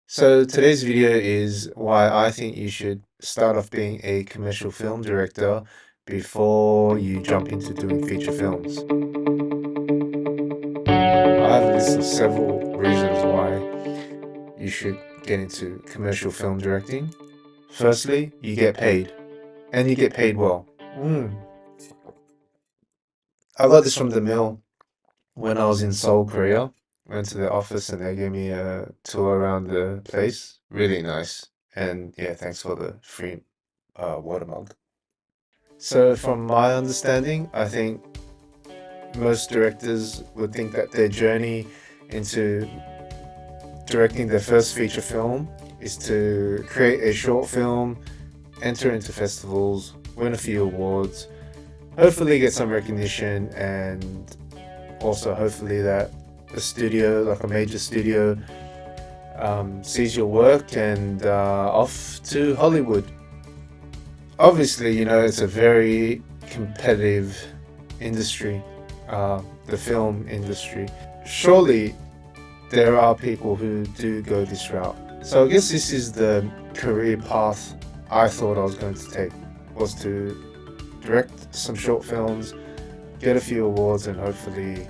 So today's video is why I think you should start off being a commercial film director before you jump into doing feature films. I have a list of several reasons why you should get into commercial film directing. Firstly, you get paid, and you get paid well. I got this from the mill when I was in Seoul, Korea. Went to the office and they gave me a tour around the place. Really nice. And yeah, thanks for the free water mug. So, from my understanding, I think most directors would think that their journey into directing their first feature film is to create a short film, enter into festivals, win a few awards, hopefully get some recognition, and also hopefully that a studio, like a major studio, sees your work and off to Hollywood. Obviously, it's a very competitive industry, the film industry. Surely there are people who do go this route. So I guess this is the career path I thought I was going to take, was to direct some short films, get a few awards, and hopefully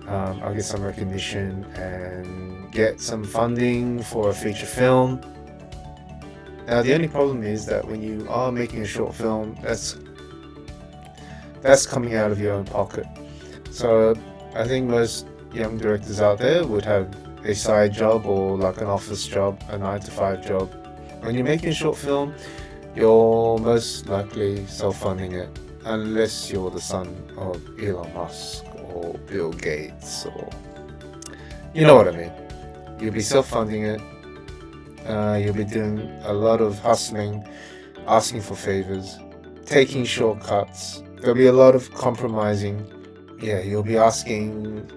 I'll get some recognition and get some funding for a feature film. Now the only problem is that when you are making a short film, that's coming out of your own pocket. So I think most young directors out there would have a side job or like an office job, a 9 to 5 job. When you're making a short film, you're most likely self-funding it, unless you're the son of Elon Musk or Bill Gates, or you know what I mean. You'll be self-funding it. You'll be doing a lot of hustling, asking for favors, taking shortcuts. There'll be a lot of compromising. Yeah, you'll be asking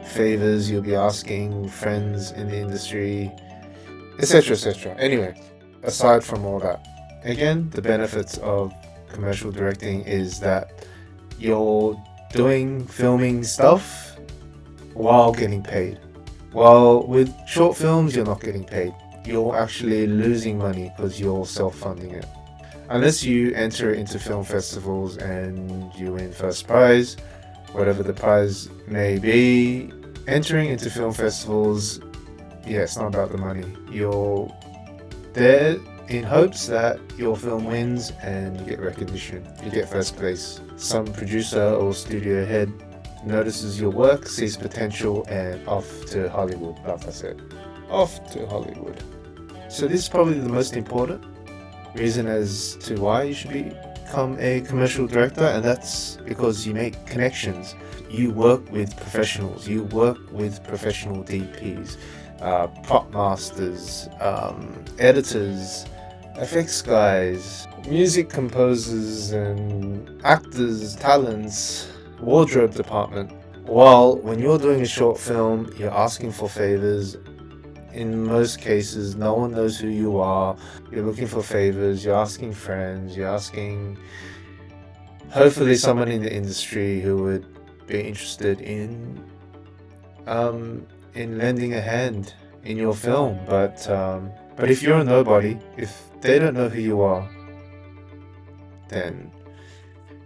favors, you'll be asking friends in the industry, etc., etc. Anyway, aside from all that, again, the benefits of commercial directing is that you're doing filming stuff while getting paid. While with short films, you're not getting paid. You're actually losing money because you're self-funding it. Unless you enter into film festivals and you win first prize, whatever the prize may be. Entering into film festivals, yeah, it's not about the money. You're there in hopes that your film wins and you get recognition. You get first place. Some producer or studio head notices your work, sees potential, and off to Hollywood, like I said. Off to Hollywood. So this is probably the most important reason as to why you should become a commercial director, and that's because you make connections. You work with professionals, you work with professional DPs, prop masters, editors, effects guys, music composers and actors, talents, wardrobe department. While when you're doing a short film, you're asking for favors. In most cases, no one knows who you are. You're looking for favors, you're asking friends, you're asking hopefully someone in the industry who would be interested in lending a hand in your film. But if you're a nobody, if they don't know who you are, then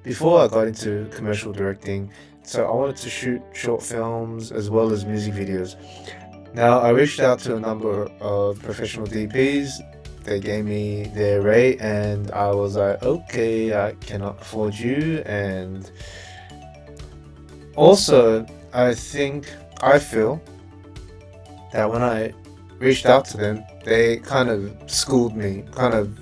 before I got into commercial directing, so I wanted to shoot short films as well as music videos. Now, I reached out to a number of professional DPs. They gave me their rate, and I was like, okay, I cannot afford you. And also, I feel that when I reached out to them, they kind of schooled me, kind of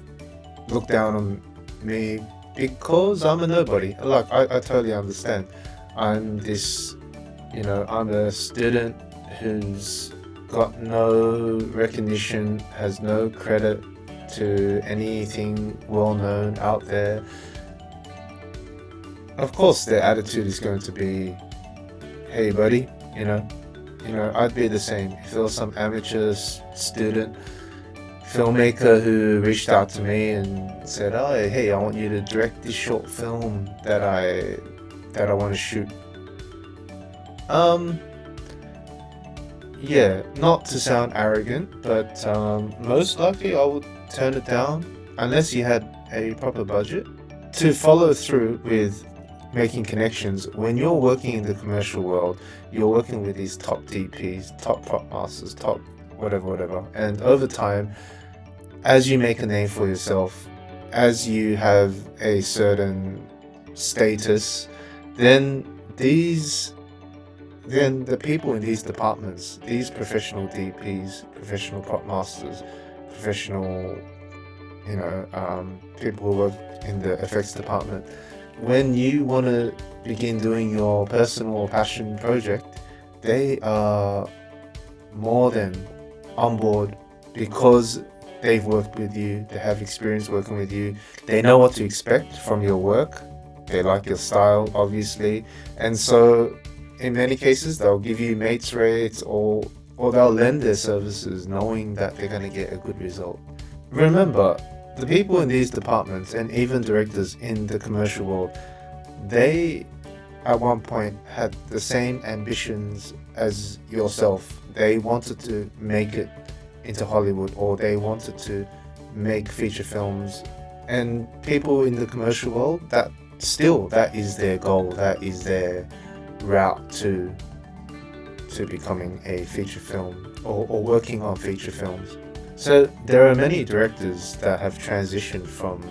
looked down on me because I'm a nobody. Like, I totally understand. I'm I'm a student who's got no recognition, has no credit to anything well known out there. Of course, their attitude is going to be, "Hey, buddy, I'd be the same if there was some amateur student filmmaker who reached out to me and said, "Oh, hey, I want you to direct this short film that I want to shoot." yeah, not to sound arrogant, but most likely I would turn it down unless you had a proper budget. To follow through with making connections, when you're working in the commercial world, you're working with these top DPs, top prop masters, top whatever, whatever. And over time, as you make a name for yourself, as you have a certain status, then these then the people in these departments, these professional DPs, professional prop masters, professional, people who work in the effects department, when you want to begin doing your personal passion project, they are more than on board because they've worked with you, they have experience working with you, they know what to expect from your work, they like your style, obviously, and so in many cases they'll give you mates rates or they'll lend their services knowing that they're going to get a good result. Remember, the people in these departments and even directors in the commercial world, they at one point had the same ambitions as yourself. They wanted to make it into Hollywood, or they wanted to make feature films. And people in the commercial world, that is their goal, that is their route to becoming a feature film or working on feature films. So there are many directors that have transitioned from,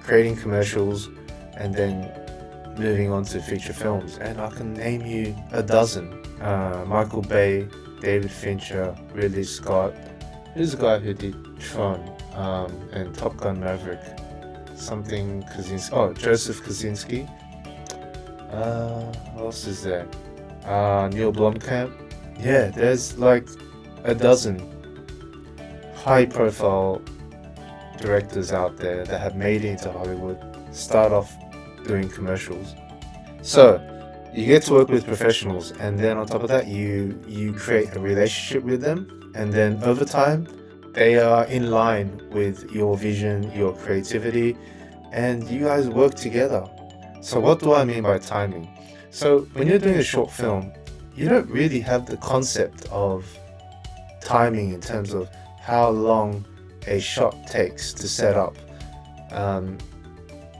creating commercials and then moving on to feature films, and I can name you a dozen. Michael Bay, David Fincher, Ridley Scott. Who's the guy who did Tron and Top Gun Maverick? Something Kaczynski. Oh, Joseph Kaczynski. What else is there? Neil Blomkamp. Yeah, there's like a dozen high-profile directors out there that have made it into Hollywood, start off doing commercials. So you get to work with professionals, and then on top of that, you create a relationship with them, and then over time, they are in line with your vision, your creativity, and you guys work together. So what do I mean by timing? So when you're doing a short film, you don't really have the concept of timing in terms of how long a shot takes to set up.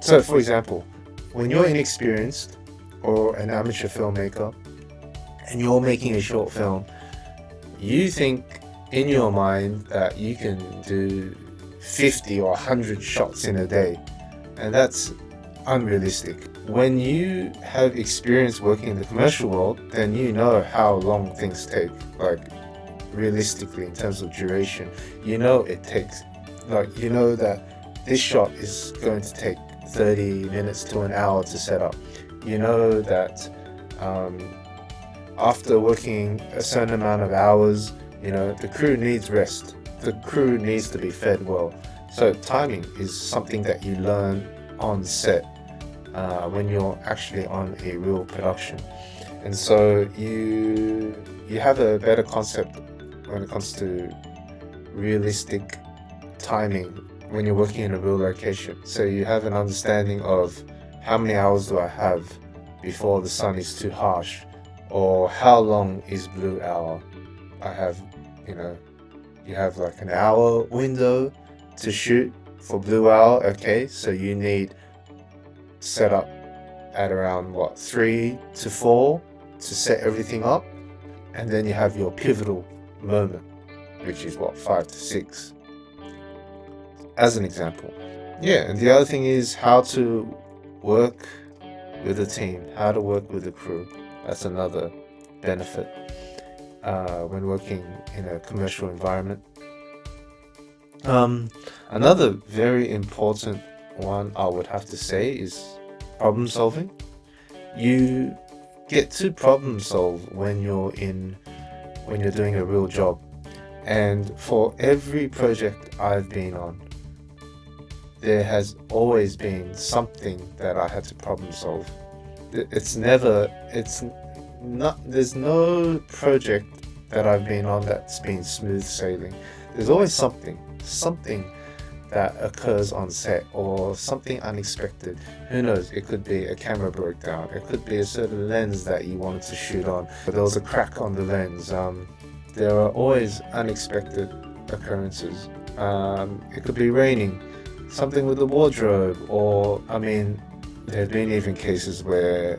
So for example, when you're inexperienced or an amateur filmmaker and you're making a short film, you think in your mind that you can do 50 or 100 shots in a day, and that's unrealistic. When you have experience working in the commercial world, then you know how long things take, like realistically in terms of duration. You know it takes, that this shot is going to take 30 minutes to an hour to set up. You know that after working a certain amount of hours, the crew needs rest. The crew needs to be fed well. So timing is something that you learn on set when you're actually on a real production. And so you have a better concept when it comes to realistic timing when you're working in a real location. So you have an understanding of how many hours do I have before the sun is too harsh, or how long is blue hour. I have, you have like an hour window to shoot for blue hour. Okay, so you need set up at around 3 to 4 to set everything up, and then you have your pivotal moment, which is 5 to 6, as an example. Yeah, and the other thing is how to work with a team, how to work with a crew. That's another benefit when working in a commercial environment. Another very important one I would have to say is problem solving. You get to problem solve when you're doing a real job. And for every project I've been on, there has always been something that I had to problem solve. There's no project that I've been on that's been smooth sailing. There's always something that occurs on set, or something unexpected. Who knows? It could be a camera broke down. It could be a certain lens that you wanted to shoot on, but there was a crack on the lens. There are always unexpected occurrences. It could be raining, something with the wardrobe, or I mean, there's been even cases where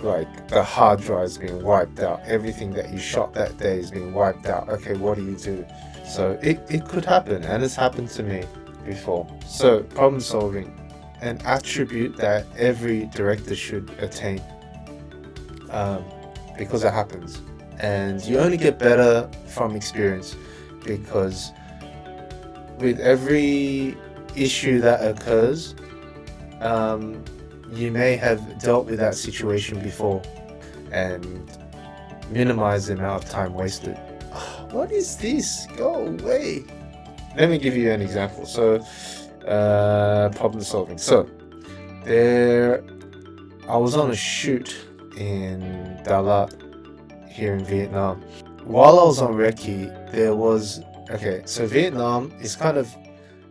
like the hard drive's being wiped out. Everything that you shot that day is being wiped out. Okay, what do you do? So it could happen, and it's happened to me before. So problem solving, an attribute that every director should attain, because it happens, and you only get better from experience, because with every issue that occurs, you may have dealt with that situation before and minimize the amount of time wasted. What is this? Go away. Let me give you an example. So, problem solving. So, I was on a shoot in Dalat here in Vietnam. While I was on recce, so Vietnam is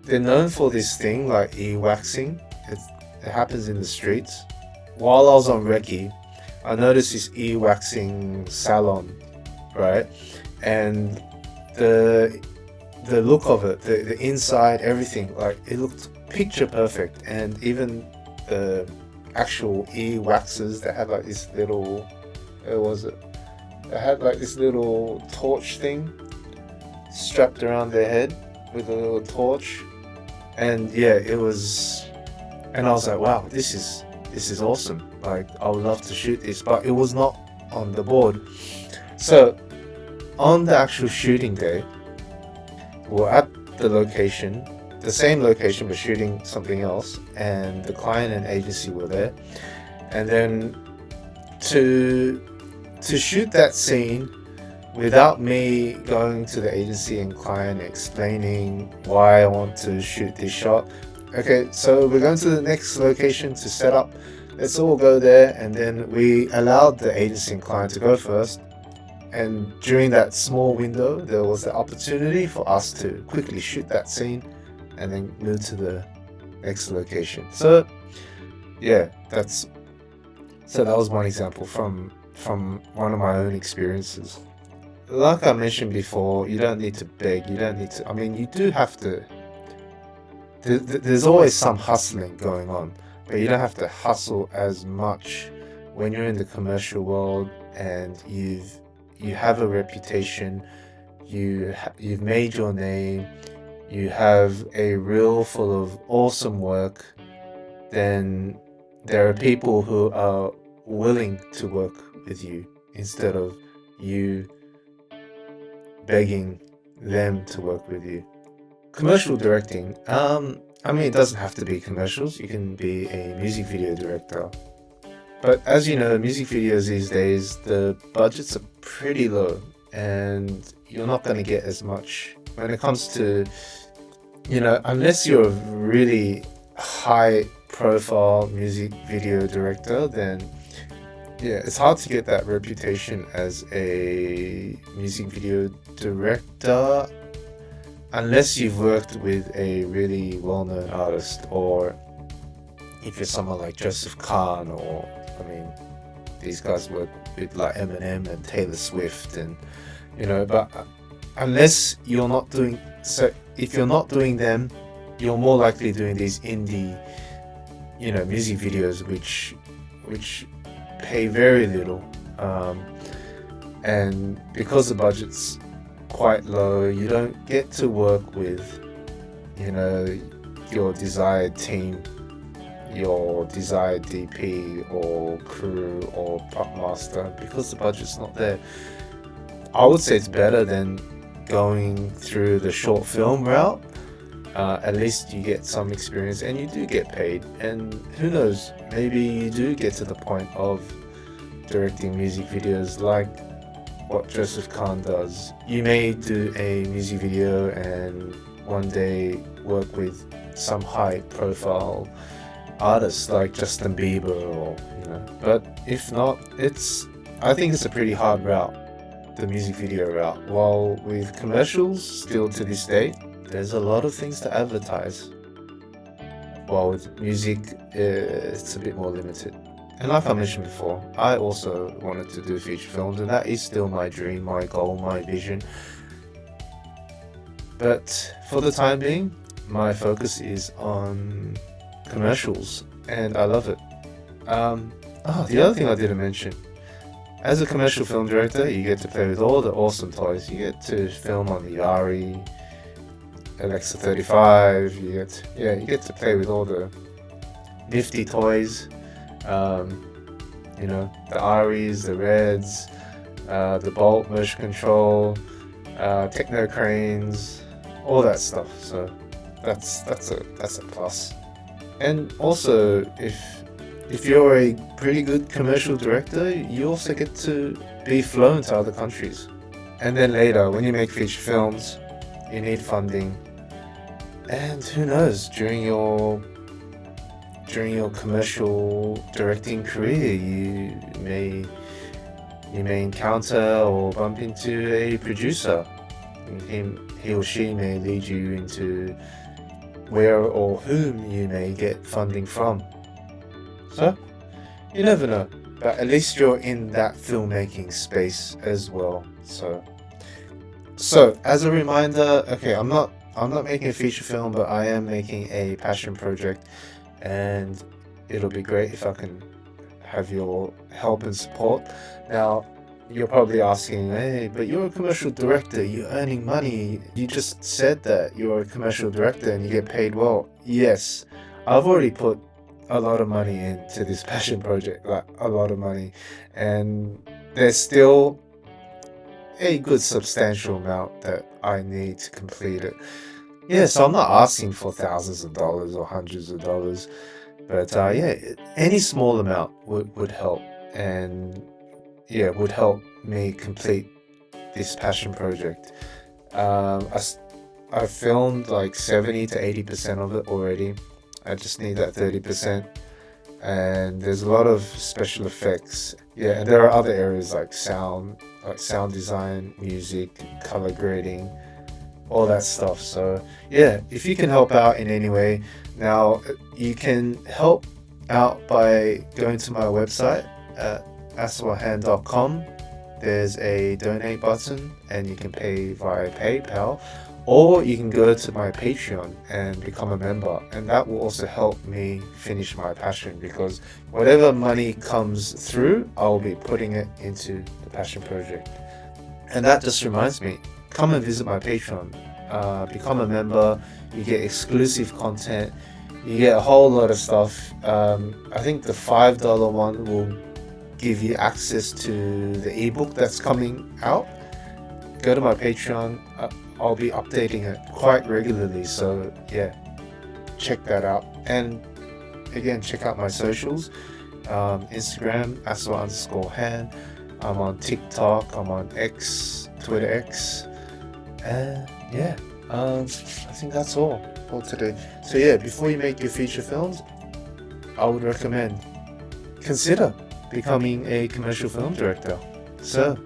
they're known for this thing like e-waxing. It happens in the streets. While I was on recce, I noticed this e-waxing salon, right? And the look of it, the inside, everything, like it looked picture perfect. And even the actual e-waxers that had like this little, they had like this little torch thing strapped around their head with a little torch. And yeah, it was, and I was like, wow, this is awesome. Like, I would love to shoot this, but it was not on the board. So on the actual shooting day, we're at the location, the same location, but shooting something else, and the client and agency were there. And then to shoot that scene without me going to the agency and client explaining why I want to shoot this shot. Okay, so we're going to the next location to set up. Let's all go there. And then we allowed the agency and client to go first. And during that small window, there was the opportunity for us to quickly shoot that scene and then move to the next location. So yeah, that was one example from one of my own experiences. Like I mentioned before, you don't need to beg, you don't need to, I mean, you do have to, there's always some hustling going on, but you don't have to hustle as much when you're in the commercial world and you have a reputation, you've made your name, you have a reel full of awesome work. Then there are people who are willing to work with you instead of you begging them to work with you. Commercial directing, I mean, it doesn't have to be commercials. You can be a music video director. But as you know, music videos these days, the budgets are pretty low, and you're not going to get as much when it comes to, unless you're a really high profile music video director, then yeah, it's hard to get that reputation as a music video director unless you've worked with a really well-known artist, or if you're someone like Joseph Kahn, or I mean, these guys work with like Eminem and Taylor Swift, and but unless you're not doing so, if you're not doing them, you're more likely doing these indie music videos which pay very little, and because the budget's quite low, you don't get to work with your desired team, your desired DP or crew or prop master, because the budget's not there. I would say it's better than going through the short film route. At least you get some experience and you do get paid, and who knows, maybe you do get to the point of directing music videos like what Joseph Kahn does. You may do a music video and one day work with some high profile artists like Justin Bieber, or but if not, I think it's a pretty hard route, the music video route. While with commercials, still to this day, there's a lot of things to advertise. while with music, it's a bit more limited. And like I mentioned before, I also wanted to do feature films, and that is still my dream, my goal, my vision. But for the time being, my focus is on commercials, and I love it. The other thing I didn't mention, as a commercial film director, you get to play with all the awesome toys. You get to film on the Yari, Alexa 35. You get to play with all the nifty toys. The Aries, the Reds, the Bolt motion control, techno cranes, all that stuff. So that's a plus. And also, if you're a pretty good commercial director, you also get to be flown to other countries. And then later, when you make feature films, you need funding. And who knows, during your commercial directing career, you may encounter or bump into a producer. He or she may lead you into where or whom you may get funding from. So, you never know, but at least you're in that filmmaking space as well. So as a reminder, okay, I'm not making a feature film, but I am making a passion project, and it'll be great if I can have your help and support. Now, you're probably asking, hey, but you're a commercial director, you're earning money. You just said that you're a commercial director and you get paid well. Yes, I've already put a lot of money into this passion project, like a lot of money, and there's still a good substantial amount that I need to complete it. Yeah, so I'm not asking for thousands of dollars or hundreds of dollars, but any small amount would help, and would help me complete this passion project. I filmed like 70 to 80% of it already. I just need that 30%, and there's a lot of special effects. Yeah, and there are other areas like sound design, music, color grading, all that stuff. So yeah, if you can help out in any way, now you can help out by going to my website at asuahand.com. There's a donate button and you can pay via PayPal, or you can go to my Patreon and become a member, and that will also help me finish my passion, because whatever money comes through, I'll be putting it into the passion project. And that just reminds me, come and visit my Patreon, become a member. You get exclusive content, you get a whole lot of stuff. I think the $5 one will give you access to the ebook that's coming out. Go to my Patreon. I'll be updating it quite regularly, so yeah, check that out. And again, check out my socials, Instagram, Asua_hand. I'm on TikTok, I'm on X, Twitter X, and I think that's all for today. So yeah, before you make your feature films, I would recommend consider becoming a commercial film director. So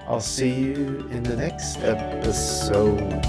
I'll see you in the next episode.